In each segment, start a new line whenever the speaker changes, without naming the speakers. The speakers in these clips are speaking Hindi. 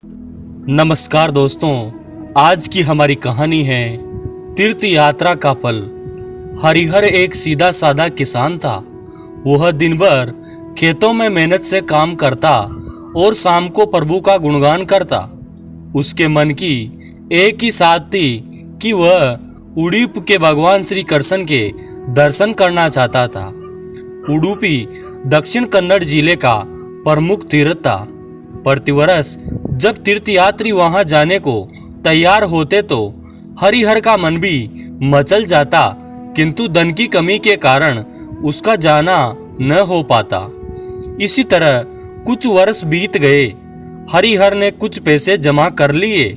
नमस्कार दोस्तों, आज की हमारी कहानी है तीर्थ यात्रा का पल। हरिहर एक सीधा साधा किसान था। वह दिन भर खेतों में मेहनत से काम करता और शाम को प्रभु का गुणगान करता। उसके मन की एक ही साध थी कि वह उडुपी के भगवान श्री कृष्ण के दर्शन करना चाहता था। उडुपी दक्षिण कन्नड़ जिले का प्रमुख तीर्थ था। प्रतिवर्ष जब तीर्थयात्री वहां जाने को तैयार होते तो हरिहर का मन भी मचल जाता, किंतु धन की कमी के कारण उसका जाना न हो पाता। इसी तरह कुछ वर्ष बीत गए। हरिहर ने कुछ पैसे जमा कर लिए।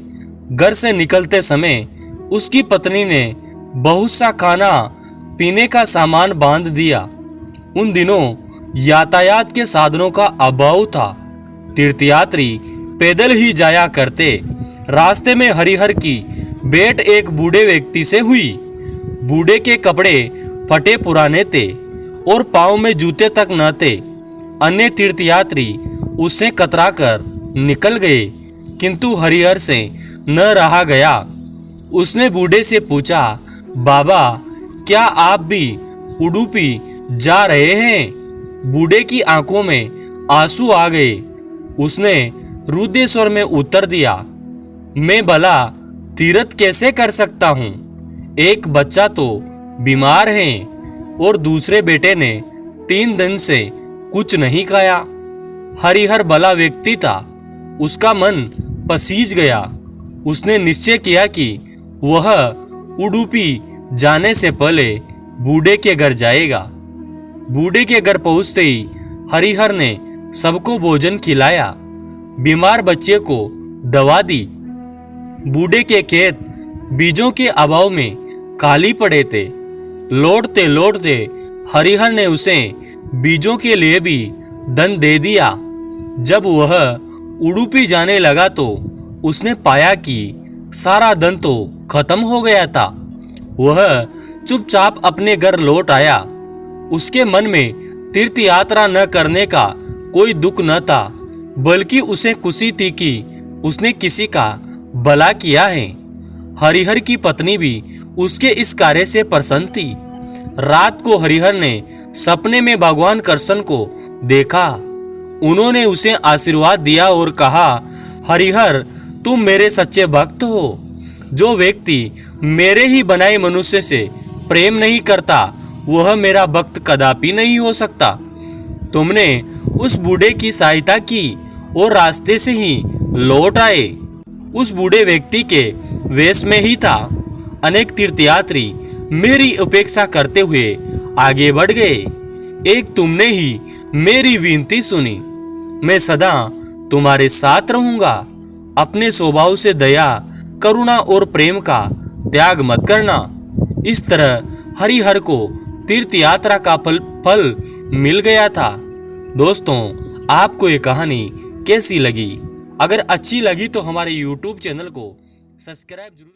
घर से निकलते समय उसकी पत्नी ने बहुत सा खाना पीने का सामान बांध दिया। उन दिनों यातायात के साधनों का अभाव था। तीर्थयात्री पैदल ही जाया करते। रास्ते में हरिहर की भेंट एक बूढ़े व्यक्ति से हुई। बूढ़े के कपड़े फटे पुराने थे और पांव में जूते तक न थे। अन्य तीर्थयात्री उससे कतरा कर निकल गए, किंतु हरिहर से न रहा गया। उसने बूढ़े से पूछा, बाबा, क्या आप भी उडुपी जा रहे हैं? बूढ़े की आंखों में आंसू आ गए। उसने रुद्र स्वर में उत्तर दिया, मैं भला तीर्थ कैसे कर सकता हूँ? एक बच्चा तो बीमार है और दूसरे बेटे ने 3 दिन से कुछ नहीं खाया। हरिहर भला व्यक्ति था। उसका मन पसीज गया। उसने निश्चय किया कि वह उडुपी जाने से पहले बूढ़े के घर जाएगा। बूढ़े के घर पहुंचते ही हरिहर ने सबको भोजन खिलाया। बीमार बच्चे को दवा दी। बूढ़े के खेत बीजों के अभाव में खाली पड़े थे। लौटते लौटते हरिहर ने उसे बीजों के लिए भी धन दे दिया। जब वह उडुपी जाने लगा तो उसने पाया कि सारा धन तो खत्म हो गया था। वह चुपचाप अपने घर लौट आया। उसके मन में तीर्थ यात्रा न करने का कोई दुख न था, बल्कि उसे खुशी थी कि उसने किसी का भला किया है। हरिहर की पत्नी भी उसके इस कार्य से प्रसन्न थी। रात को हरिहर ने सपने में भगवान कृष्ण को देखा। उन्होंने उसे आशीर्वाद दिया और कहा, हरिहर, तुम मेरे सच्चे भक्त हो। जो व्यक्ति मेरे ही बनाए मनुष्य से प्रेम नहीं करता वह मेरा भक्त कदापि नहीं हो सकता। तुमने उस बूढ़े की सहायता की और रास्ते से ही लौट आए। उस बूढ़े व्यक्ति के वेश में ही था। अनेक तीर्थयात्री मेरी उपेक्षा करते हुए आगे बढ़ गए। एक तुमने ही मेरी विनती सुनी। मैं सदा तुम्हारे साथ रहूंगा। अपने स्वभाव से दया, करुणा और प्रेम का त्याग मत करना। इस तरह हरिहर को तीर्थ यात्रा का फल मिल गया था। दोस्तों, आपको ये कहानी कैसी लगी? अगर अच्छी लगी तो हमारे YouTube चैनल को सब्सक्राइब जरूर